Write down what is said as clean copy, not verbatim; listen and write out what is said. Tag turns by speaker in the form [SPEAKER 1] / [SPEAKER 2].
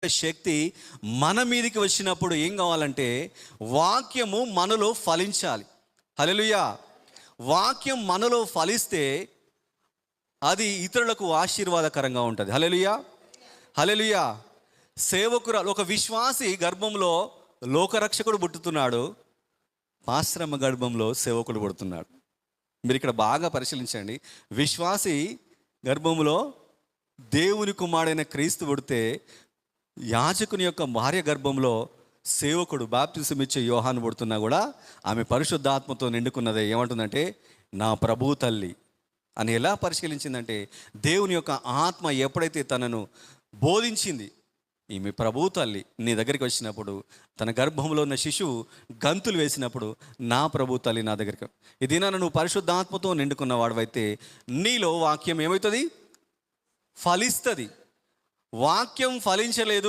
[SPEAKER 1] శక్తి మన మీదకి వచ్చినప్పుడు ఏం కావాలంటే వాక్యము మనలో ఫలించాలి. హల్లెలూయా. వాక్యం మనలో ఫలిస్తే అది ఇతరులకు ఆశీర్వాదకరంగా ఉంటుంది. హల్లెలూయా, హల్లెలూయా. సేవకురాలు, ఒక విశ్వాసి గర్భంలో లోకరక్షకుడు పుట్టుతున్నాడు, ఆశ్రమ గర్భంలో సేవకుడు పుడుతున్నాడు. మీరు ఇక్కడ బాగా పరిశీలించండి. విశ్వాసి గర్భంలో దేవుని కుమారుడైన క్రీస్తు పుడితే, యాజకుని యొక్క భార్య గర్భంలో సేవకుడు బాప్తిసం ఇచ్చే యోహాను పుడుతున్నా కూడా ఆమె పరిశుద్ధాత్మతో నిండుకున్నదే. ఏమంటుందంటే నా ప్రభు తల్లి అని. ఎలా పరిశీలించిందంటే దేవుని యొక్క ఆత్మ ఎప్పుడైతే తనను బోధించింది, ఈమె ప్రభు తల్లి నీ దగ్గరికి వచ్చినప్పుడు, తన గర్భంలో ఉన్న శిశువు గంతులు వేసినప్పుడు నా ప్రభు తల్లి నా దగ్గరికి. ఇది నువ్వు పరిశుద్ధాత్మతో నిండుకున్న వాడివైతే నీలో వాక్యం ఏమవుతుంది? ఫలిస్తుంది. వాక్యం ఫలించలేదు